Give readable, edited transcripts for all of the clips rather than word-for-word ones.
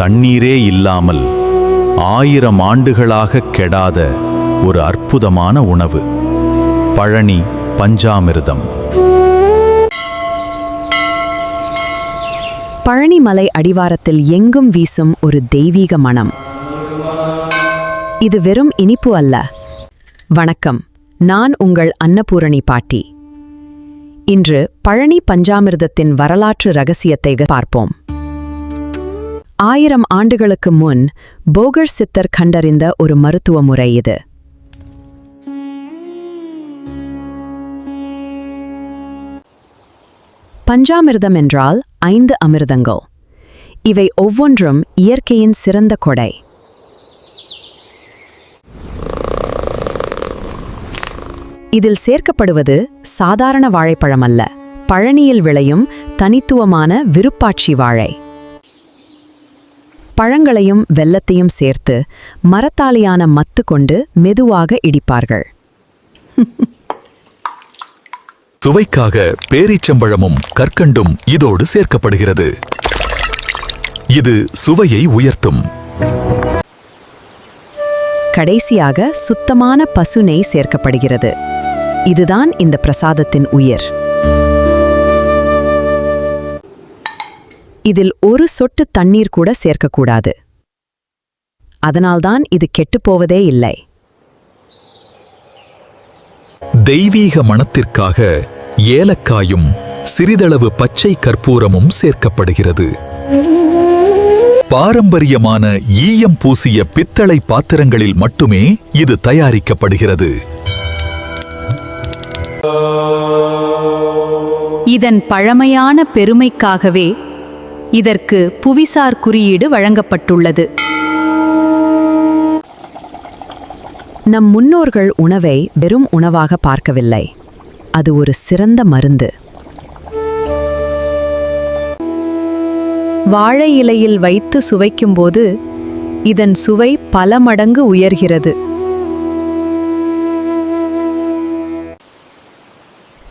தண்ணீரே இல்லாமல் 1000 ஆண்டுகளாக கெடாத ஒரு அற்புதமான உணவு. பழனி பஞ்சாமிர்தம். பழனிமலை அடிவாரத்தில் எங்கும் வீசும் ஒரு தெய்வீக மணம். இது வெறும் இனிப்பு அல்ல. வணக்கம், நான் உங்கள் அன்னபூரணி பாட்டி. இன்று பழனி பஞ்சாமிர்தத்தின் வரலாற்று ரகசியத்தை பார்ப்போம். 1000 ஆண்டுகளுக்கு முன் போகர் சித்தர் கண்டறிந்த ஒரு மருத்துவ முறை இது. பஞ்சாமிர்தம் என்றால் 5 அமிர்தங்கள். இவை ஒவ்வொன்றும் இயற்கையின் சிறந்த கொடை. இதில் சேர்க்கப்படுவது சாதாரண வாழைப்பழம் அல்ல, பழனியில் விளையும் தனித்துவமான விருப்பாட்சி வாழை. பழங்களையும் வெல்லத்தையும் சேர்த்து மரத்தாலியான மத்து கொண்டு மெதுவாக இடிப்பார்கள். சுவைக்காக பேரீச்சம்பழமும் கற்கண்டும் இதோடு சேர்க்கப்படுகிறது. இது சுவையை உயர்த்தும். கடைசியாக சுத்தமான பசு நெய் சேர்க்கப்படுகிறது. இதுதான் இந்த பிரசாதத்தின் உயிர். இதில் ஒரு சொட்டு தண்ணீர் கூட சேர்க்கக்கூடாது. அதனால்தான் இது கெட்டுப்போவதே இல்லை. தெய்வீக மணத்திற்காக ஏலக்காயும் சிறிதளவு பச்சை கற்பூரமும் சேர்க்கப்படுகிறது. பாரம்பரியமான ஈயம் பூசிய பித்தளை பாத்திரங்களில் மட்டுமே இது தயாரிக்கப்படுகிறது. இதன் பழமையான பெருமைக்காகவே இதற்கு புவிசார் குறியீடு வழங்கப்பட்டுள்ளது. நம் முன்னோர்கள் உணவை வெறும் உணவாக பார்க்கவில்லை, அது ஒரு சிறந்த மருந்து. வாழை இலையில் வைத்து சுவைக்கும்போது இதன் சுவை பல மடங்கு உயர்கிறது.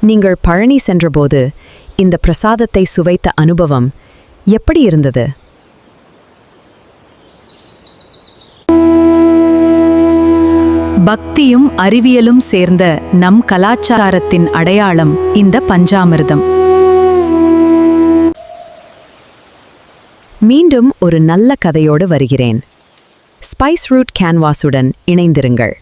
நீங்கள் பழனி சென்றபோது இந்த பிரசாதத்தை சுவைத்த அனுபவம் எப்படி இருந்தது? பக்தியும் அறிவியலும் சேர்ந்த நம் கலாச்சாரத்தின் அடையாளம் இந்த பஞ்சாமிர்தம். மீண்டும் ஒரு நல்ல கதையோடு வருகிறேன். ஸ்பைஸ் ரூட் கேன்வாஸுடன் இணைந்திருங்கள்.